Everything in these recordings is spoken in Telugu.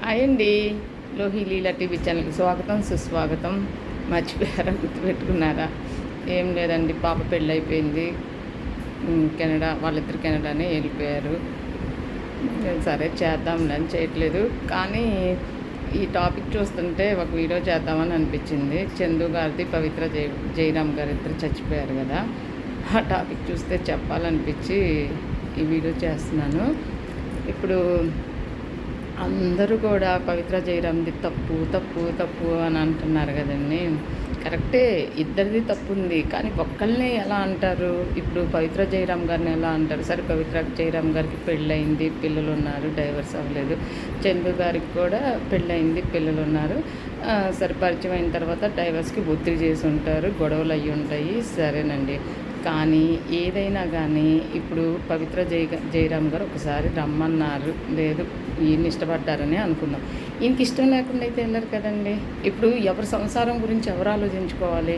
హాయ్ అండి. లోహి లీలా టీవీ ఛానల్కి స్వాగతం సుస్వాగతం. మర్చిపోయారా? గుర్తుపెట్టుకున్నారా? ఏం లేదండి, పాప పెళ్ళైపోయింది. కెనడా, వాళ్ళిద్దరు కెనడానే వెళ్ళిపోయారు. సరే చేద్దాంలే అని చేయట్లేదు. కానీ ఈ టాపిక్ చూస్తుంటే ఒక వీడియో చేద్దామని అనిపించింది. చందు గారిది, పవిత్ర జయరామ్ గారు ఇద్దరు చచ్చిపోయారు కదా. ఆ టాపిక్ చూస్తే చెప్పాలనిపించి ఈ వీడియో చేస్తున్నాను. ఇప్పుడు అందరూ కూడా పవిత్ర జయరామ్‌ది తప్పు, తప్పు, తప్పు అని అంటున్నారు కదండీ. కరెక్టే, ఇద్దరిది తప్పు ఉంది. కానీ ఒక్కళ్ళనే ఎలా అంటారు? ఇప్పుడు పవిత్ర జయరామ్ గారిని ఎలా అంటారు? సరే, పవిత్ర జయరామ్ గారికి పెళ్ళయింది, పిల్లలున్నారు, డైవర్స్ అవ్వలేదు. చందు గారికి కూడా పెళ్ళయింది, పిల్లలున్నారు. సరే, పరిచయం అయిన తర్వాత డైవర్స్‌కి ఒత్తిడి చేసి ఉంటారు, గొడవలు అయ్యి ఉంటాయి, సరేనండి. కానీ ఏదైనా కానీ ఇప్పుడు పవిత్ర జయరామ్ గారు ఒకసారి రమ్మన్నారు, లేదు ఈయన్ని ఇష్టపడ్డారని అనుకుందాం. ఈయనకి ఇష్టం లేకుండా అయితే వెళ్ళరు కదండి. ఇప్పుడు ఎవరి సంసారం గురించి ఎవరు ఆలోచించుకోవాలి?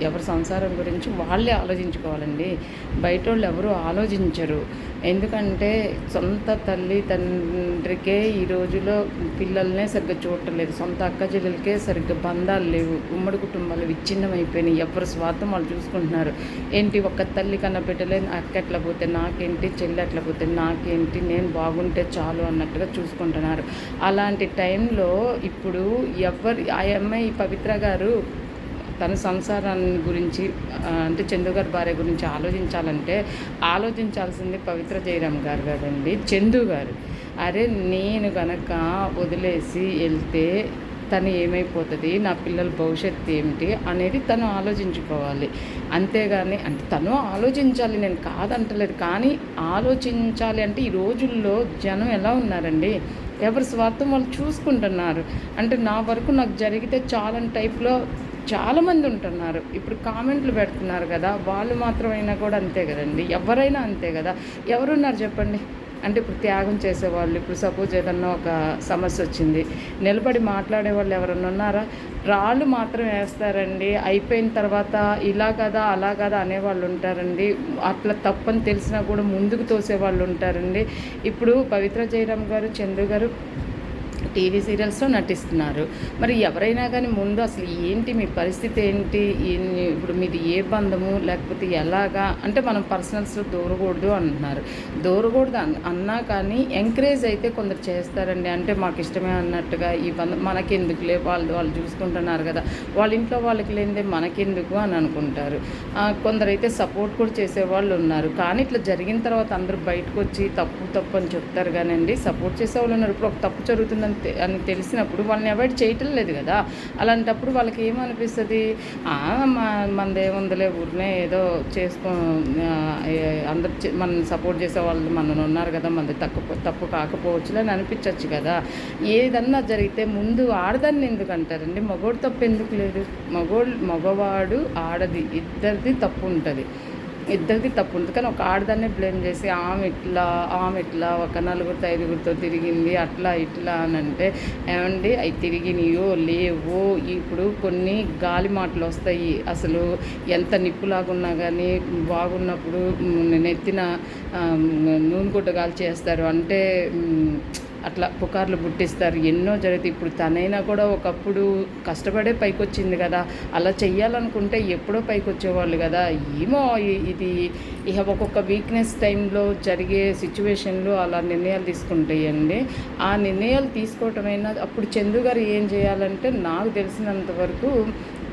ఎవరి సంసారం గురించి వాళ్ళే ఆలోచించుకోవాలండి. బయట వాళ్ళు ఎవరు ఆలోచించరు. ఎందుకంటే సొంత తల్లి తండ్రికే ఈ రోజులో పిల్లల్నే సరిగ్గా చూడటం, సొంత అక్క చెల్లెలకే సరిగ్గా బంధాలు లేవు, ఉమ్మడి కుటుంబాలు విచ్ఛిన్నమైపోయినాయి, ఎవరి స్వార్థం వాళ్ళు చూసుకుంటున్నారు. ఏంటి, ఒక్క తల్లి కన్నా బిడ్డలే, అక్క ఎట్లా పోతే నాకేంటి, చెల్లి ఎట్లా పోతే నాకేంటి, నేను బాగుంటే చాలు అన్నట్టుగా చూసుకుంటున్నారు. అలాంటి టైంలో ఇప్పుడు ఆ అమ్మాయి పవిత్ర గారు తన సంసారాన్ని గురించి, అంటే చందు గారి భార్య గురించి ఆలోచించాల్సింది పవిత్ర జయరామ్ గారు కదండి, చందు గారు. అరే, నేను గనక వదిలేసి వెళ్తే తను ఏమైపోతుంది, నా పిల్లల భవిష్యత్తు ఏమిటి అనేది తను ఆలోచించుకోవాలి. అంతేగాని అంటే తను ఆలోచించాలి, నేను కాదంటలేదు, కానీ ఆలోచించాలి. అంటే ఈ రోజుల్లో జనం ఎలా ఉన్నారండి, ఎవరి స్వార్థం వాళ్ళు చూసుకుంటున్నారు. అంటే నా వరకు నాకు జరిగితే చాలని టైప్లో చాలామంది ఉంటున్నారు. ఇప్పుడు కామెంట్లు పెడుతున్నారు కదా, వాళ్ళు మాత్రమైనా కూడా అంతే కదండి, ఎవరైనా అంతే కదా. ఎవరున్నారు చెప్పండి? అంటే ఇప్పుడు త్యాగం చేసేవాళ్ళు, ఇప్పుడు సపోజ్ ఏదన్నా ఒక సమస్య వచ్చింది, నిలబడి మాట్లాడే వాళ్ళు ఎవరన్నా ఉన్నారా? రాళ్ళు మాత్రం వేస్తారండి, అయిపోయిన తర్వాత ఇలా కదా అలా కదా అనేవాళ్ళు ఉంటారండి. అట్లా తప్పని తెలిసినా కూడా ముందుకు తోసేవాళ్ళు ఉంటారండి. ఇప్పుడు పవిత్ర జయరామ్ గారు, చందు గారు టీవీ సీరియల్స్లో నటిస్తున్నారు. మరి ఎవరైనా కానీ ముందు అసలు ఏంటి, మీ పరిస్థితి ఏంటి, ఇప్పుడు మీది ఏ బంధము, లేకపోతే ఎలాగా, అంటే మనం పర్సనల్స్లో దూరకూడదు అంటున్నారు. దూరకూడదు అన్నా కానీ ఎంకరేజ్ అయితే కొందరు చేస్తారండి. అంటే మాకు ఇష్టమే అన్నట్టుగా, ఈ బంధం మనకెందుకులే, వాళ్ళు చూసుకుంటున్నారు కదా, వాళ్ళ ఇంట్లో వాళ్ళకి లేనిదే మనకెందుకు అని అనుకుంటారు. కొందరైతే సపోర్ట్ కూడా చేసేవాళ్ళు ఉన్నారు. కానీ ఇట్లా జరిగిన తర్వాత అందరూ బయటకు వచ్చి తప్పు తప్పు అని చెప్తారు కానండి, సపోర్ట్ చేసేవాళ్ళు ఉన్నారు. ఇప్పుడు ఒక తప్పు జరుగుతుందని తెలిసినప్పుడు వాళ్ళని అవాయిడ్ చేయటం లేదు కదా. అలాంటప్పుడు వాళ్ళకి ఏమనిపిస్తుంది, మనదేముందిలే, ఊరినే ఏదో చేసుకో, అందరు మనం సపోర్ట్ చేసే వాళ్ళు మనం ఉన్నారు కదా, మనది తప్పు కాకపోవచ్చులే అని అనిపించవచ్చు కదా. ఏదన్నా జరిగితే ముందు ఆడదాన్ని ఎందుకు అంటారండి, మగోడు తప్పు ఎందుకు లేదు? మగవాడు ఆడది ఇద్దరిది తప్పు ఉంటుంది, కానీ ఒక ఆడదాన్నే బ్లేమ్ చేసి ఆమె ఇట్లా ఒక 4-5 తిరిగింది అట్లా ఇట్లా అని అంటే, ఏమండి అవి తిరిగినాయో లేవో, ఇప్పుడు కొన్ని గాలి మాటలు వస్తాయి. అసలు ఎంత నిప్పులాగున్నా కానీ బాగున్నప్పుడు నెత్తిన నూనె గుడ్డగాలు చేస్తారు, అంటే అట్లా పుకార్లు పుట్టిస్తారు, ఎన్నో జరుగుతాయి. ఇప్పుడు తనైనా కూడా ఒకప్పుడు కష్టపడే పైకి వచ్చింది కదా, అలా చెయ్యాలనుకుంటే ఎప్పుడో పైకి వచ్చేవాళ్ళు కదా. ఏమో ఇది ఇక ఒక్కొక్క వీక్నెస్ టైంలో జరిగే సిచ్యువేషన్లో అలా నిర్ణయాలు తీసుకుంటాయండి. ఆ నిర్ణయాలు తీసుకోవటమైనా అప్పుడు చందు గారు ఏం చేయాలంటే, నాకు తెలిసినంత వరకు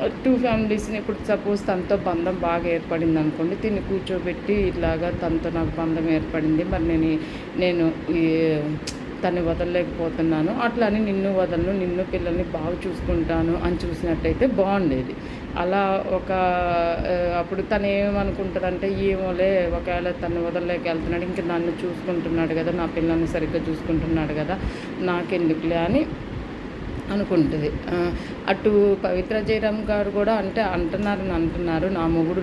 2 ఫ్యామిలీస్ని, ఇప్పుడు సపోజ్ తనతో బంధం బాగా ఏర్పడింది అనుకోండి, దీన్ని కూర్చోబెట్టి ఇట్లాగా తనతో నాకు బంధం ఏర్పడింది, మరి నేను తన్ని వదలలేకపోతున్నాను, అట్లా అని నిన్ను వదలను, నిన్ను పిల్లల్ని బాగా చూసుకుంటాను అని చూసినట్టయితే బాగుండేది. అలా అప్పుడు తను ఏమనుకుంటుందంటే, ఏమోలే ఒకవేళ తను వదలలేక వెళ్తున్నాడు, ఇంక నన్ను చూసుకుంటున్నాడు కదా, నా పిల్లల్ని సరిగ్గా చూసుకుంటున్నాడు కదా, నాకెందుకులే అని అనుకుంటుంది. అటు పవిత్ర జయరామ్ గారు కూడా అంటే అంటున్నారు నా మొగుడు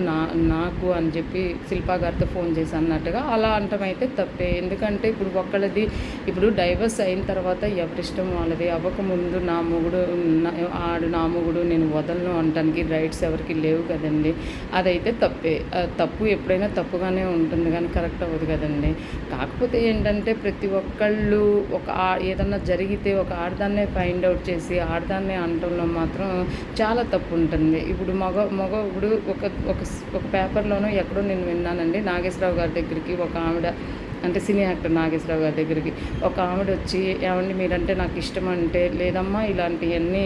నాకు అని చెప్పి శిల్పా గారితో ఫోన్ చేసి అన్నట్టుగా. అలా అంటమైతే తప్పే. ఎందుకంటే ఇప్పుడు ఒక్కళ్ళది ఇప్పుడు డైవర్స్ అయిన తర్వాత ఎవరిష్టం వాళ్ళది. అవ్వకముందు నా మొగుడు నేను వదలను అనటానికి రైట్స్ ఎవరికి లేవు కదండి. అదైతే తప్పే. తప్పు ఎప్పుడైనా తప్పుగానే ఉంటుంది కానీ కరెక్ట్ అవ్వదు కదండి. కాకపోతే ఏంటంటే ప్రతి ఒక్కళ్ళు ఏదన్నా జరిగితే ఒక ఆడదాన్నే ఫైండ్ అవుట్ చేసి ఆడదాన్నే అనటంలో మాత్రం చాలా తప్పు ఉంటుంది. ఇప్పుడు ఇప్పుడు ఒక పేపర్లోనో ఎక్కడో నేను విన్నానండి. నాగేశ్వరరావు గారి దగ్గరికి ఒక ఆవిడ, అంటే సినీ యాక్టర్ నాగేశ్వరరావు గారి దగ్గరికి ఒక ఆవిడ వచ్చి, ఏమండి మీరంటే నాకు ఇష్టం అంటే, లేదమ్మా ఇలాంటివన్నీ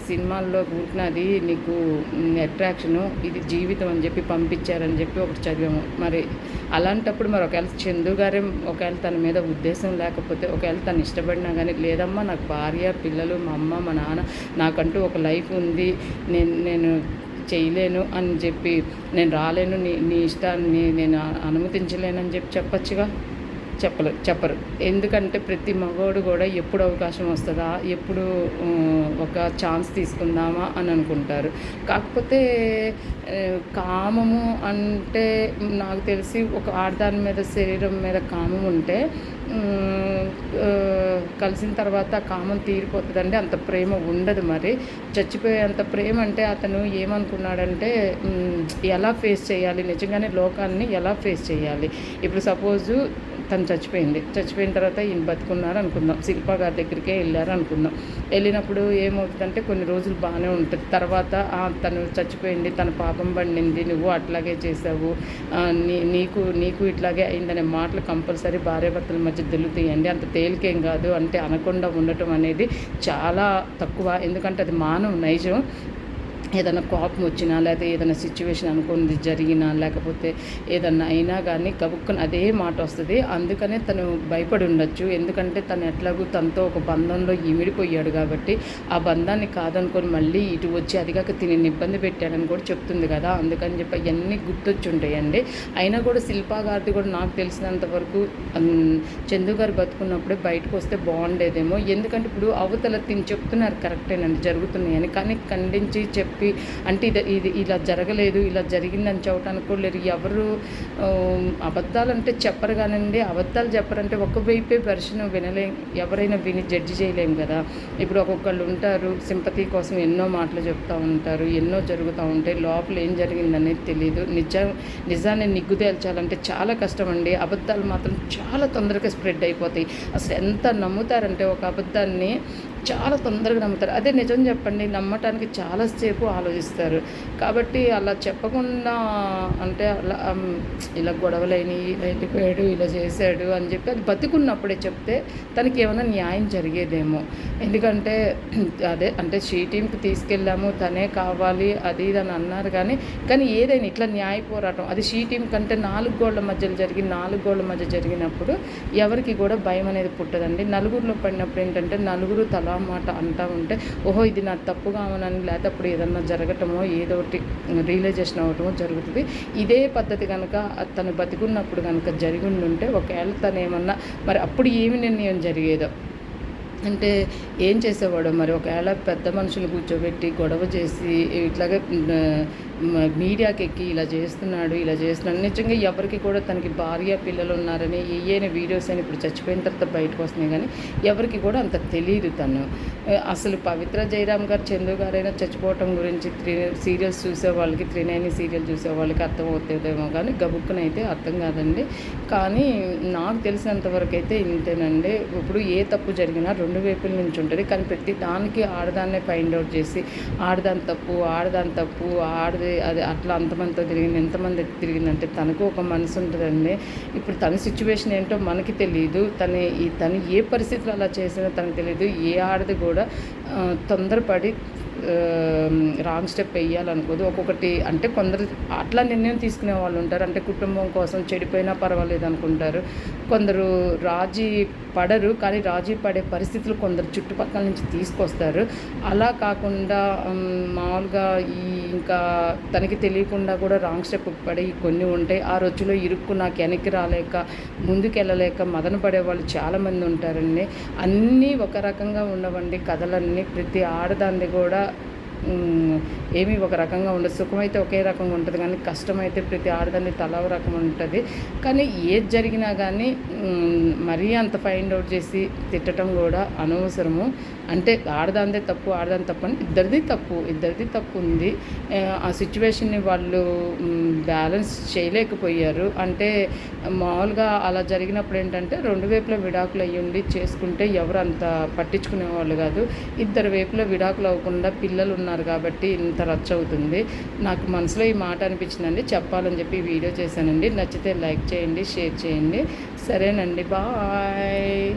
సినిమాల్లో కూర్చున్నది నీకు అట్రాక్షను, ఇది జీవితం అని చెప్పి పంపించారని చెప్పి ఒకటి చదివాము. మరి అలాంటప్పుడు మరి ఒకవేళ చందు గారే ఒకవేళ తన మీద ఉద్దేశం లేకపోతే, ఒకవేళ తను ఇష్టపడినా కానీ, లేదమ్మా నాకు భార్య పిల్లలు మా అమ్మ మా నాన్న నాకంటూ ఒక లైఫ్ ఉంది, నేను చేయలేను అని చెప్పి, నేను రాలేను, నీ ఇష్టాన్ని నేను అనుమతించలేనని చెప్పి చెప్పచ్చుగా. చెప్పరు. ఎందుకంటే ప్రతి మగవాడు కూడా ఎప్పుడు అవకాశం వస్తుందా, ఎప్పుడు ఒక ఛాన్స్ తీసుకుందామా అని అనుకుంటారు. కాకపోతే కామము అంటే నాకు తెలిసి ఒక ఆడదాని మీద శరీరం మీద కామం ఉంటే కలిసిన తర్వాత కామం తీరిపోతుందండి. అంత ప్రేమ ఉండదు. మరి చచ్చిపోయేంత ప్రేమ అంటే అతను ఏమనుకున్నాడంటే ఎలా ఫేస్ చేయాలి, నిజంగానే లోకాన్ని ఎలా ఫేస్ చేయాలి. ఇప్పుడు సపోజు తను చచ్చిపోయిన తర్వాత ఈయన బతుకున్నారు అనుకుందాం, శిల్పా గారి దగ్గరికే వెళ్ళారు అనుకుందాం. వెళ్ళినప్పుడు ఏమవుతుందంటే కొన్ని రోజులు బాగానే ఉంటుంది. తర్వాత తను చచ్చిపోయింది, తన పాపం పండింది, నువ్వు అట్లాగే చేసావు, నీకు ఇట్లాగే అయిందనే మాటలు కంపల్సరీ భార్యాభర్తల మధ్య తెలుగుతాయండి. అంత తేలికేం కాదు. అంటే అనకుండా ఉండటం అనేది చాలా తక్కువ. ఎందుకంటే అది మానవ నైజం. ఏదైనా కోపం వచ్చినా, లేకపోతే ఏదైనా సిచ్యువేషన్ అనుకుంది జరిగినా, లేకపోతే ఏదన్నా అయినా కానీ గబుక్కుని అదే మాట వస్తుంది. అందుకనే తను భయపడి ఉండొచ్చు. ఎందుకంటే తను ఎట్లాగూ తనతో ఒక బంధంలో ఇమిడిపోయాడు కాబట్టి ఆ బంధాన్ని కాదనుకొని మళ్ళీ ఇటు వచ్చి అదిగాక తిని ఇబ్బంది పెట్టాడని కూడా చెప్తుంది కదా. అందుకని చెప్పి అవన్నీ గుర్తొచ్చి ఉంటాయండి. అయినా కూడా శిల్పా గారిది కూడా నాకు తెలిసినంత వరకు చందు గారు బతుకున్నప్పుడే బయటకు వస్తే బాగుండేదేమో. ఎందుకంటే ఇప్పుడు అవతల తిని చెప్తున్నారు కరెక్టేనండి జరుగుతున్నాయని, కానీ ఖండించి అంటే ఇది ఇలా జరగలేదు, ఇలా జరిగిందని చెప్పడానికి కూడా లేరు. ఎవరు అబద్ధాలంటే చెప్పరు కానండి. అబద్ధాలు చెప్పరంటే ఒక వైపే వెర్షన్ వినలేం, ఎవరైనా విని జడ్జి చేయలేం కదా. ఇప్పుడు ఒక్కొక్కళ్ళు ఉంటారు సింపతి కోసం ఎన్నో మాటలు చెప్తూ ఉంటారు, ఎన్నో జరుగుతూ ఉంటాయి, లోపల ఏం జరిగిందనేది తెలియదు. నిజాన్ని నిగ్గు తేల్చాలంటే చాలా కష్టం అండి. అబద్ధాలు మాత్రం చాలా తొందరగా స్ప్రెడ్ అయిపోతాయి. అసలు ఎంత నమ్ముతారంటే ఒక అబద్ధాన్ని చాలా తొందరగా నమ్ముతారు. అదే నిజం చెప్పండి, నమ్మటానికి చాలాసేపు ఆలోచిస్తారు. కాబట్టి అలా చెప్పకుండా అంటే అలా ఇలా గొడవలైన, ఇలా వెళ్ళిపోయాడు, ఇలా చేశాడు అని చెప్పి అది బతికున్నప్పుడే చెప్తే తనకి ఏమైనా న్యాయం జరిగేదేమో. ఎందుకంటే అదే అంటే షీ టీంకి తీసుకెళ్ళాము, తనే కావాలి అది ఇది అని అన్నారు. కానీ ఏదైనా ఇట్లా న్యాయ పోరాటం అది షీ టీం కంటే 4 గోళ్ల మధ్య జరిగినప్పుడు ఎవరికి కూడా భయం అనేది పుట్టదండి. నలుగురిలో పడినప్పుడు ఏంటంటే నలుగురు తలా మాట అంటూ ఉంటే ఓహో ఇది నాకు తప్పుగా అవనని, లేకపోతే అప్పుడు ఏదన్నా జరగటమో ఏదో ఒకటి రియలైజేషన్ అవ్వటమో జరుగుతుంది. ఇదే పద్ధతి కనుక తను బతికున్నప్పుడు కనుక జరిగి ఉంటే ఒకవేళ తను ఏమన్నా మరి అప్పుడు ఏమి నిర్ణయం జరిగేదో అంటే ఏం చేసేవాడు మరి. ఒకవేళ పెద్ద మనుషులు కూర్చోబెట్టి గొడవ చేసి ఇట్లాగే మీడియాకి ఎక్కి ఇలా చేస్తున్నాడు నిజంగా ఎవరికి కూడా తనకి భార్య పిల్లలు ఉన్నారని ఏయైనా వీడియోస్ అని ఇప్పుడు చచ్చిపోయిన తర్వాత బయటకు వస్తున్నాయి. కానీ ఎవరికి కూడా అంత తెలియదు. తను అసలు పవిత్ర జయరామ్ గారు చందు గారైనా చచ్చిపోవటం గురించి సీరియల్స్ చూసేవాళ్ళకి 390 సీరియల్ చూసేవాళ్ళకి అర్థమవుతుందేమో కానీ గబుక్కునైతే అర్థం కాదండి. కానీ నాకు తెలిసినంతవరకు అయితే ఇంతేనండి. ఇప్పుడు ఏ తప్పు జరిగినా 2 వైపుల నుంచి ఉంటుంది. కానీ ప్రతి దానికి ఆడదాన్నే ఫైండ్ అవుట్ చేసి ఆడదాని తప్పు అది అట్లా అంతమందితో తిరిగింది, ఎంతమంది తిరిగిందంటే తనకు ఒక మనసు ఉంటుందండి. ఇప్పుడు తన సిచ్యువేషన్ ఏంటో మనకి తెలియదు. తను ఏ పరిస్థితులు అలా చేసినా తనకు తెలియదు. ఏ ఆడది కూడా తొందరపడి రాంగ్ స్టెప్ వేయాలనుకోదు. ఒక్కొక్కటి అంటే కొందరు అట్లా నిర్ణయం తీసుకునే వాళ్ళు ఉంటారు. అంటే కుటుంబం కోసం చెడిపోయినా పర్వాలేదు అనుకుంటారు. కొందరు రాజీ పడరు, కానీ రాజీ పడే పరిస్థితులు కొందరు చుట్టుపక్కల నుంచి తీసుకొస్తారు. అలా కాకుండా మామూలుగా ఇంకా తనకి తెలియకుండా కూడా రాంగ్ స్టెప్ పడి కొన్ని ఉంటాయి. ఆ రోజులో ఇరుక్కు నాకు వెనక్కి రాలేక ముందుకెళ్ళలేక మదన పడే వాళ్ళు చాలామంది ఉంటారండి. అన్నీ ఒక రకంగా ఉండవండి కథలన్నీ. ప్రతి ఆడదాన్ని కూడా ఏమీ ఒక రకంగా ఉండదు. సుఖమైతే ఒకే రకంగా ఉంటుంది, కానీ కష్టమైతే ప్రతి ఆడదాన్ని తలా ఒక రకం ఉంటుంది. కానీ ఏది జరిగినా కానీ మరీ అంత ఫైండ్ అవుట్ చేసి తిట్టడం కూడా అనవసరము. అంటే ఆడదాందే తప్పు అని ఇద్దరిది తప్పు ఉంది. ఆ సిచ్యువేషన్ని వాళ్ళు బ్యాలెన్స్ చేయలేకపోయారు. అంటే మామూలుగా అలా జరిగినప్పుడు ఏంటంటే 2 వైపులా విడాకులు అయ్యుండి చేసుకుంటే ఎవరు అంత పట్టించుకునేవాళ్ళు కాదు. ఇద్దరు వైపులా విడాకులు అవ్వకుండా పిల్లలు ఉన్నారు కాబట్టి ఇంత రచ్చ అవుతుంది. నాకు మనసులో ఈ మాట అనిపించిందండి, చెప్పాలని చెప్పి వీడియో చేశానండి. నచ్చితే లైక్ చేయండి, షేర్ చేయండి. సరేనండి, బాయ్.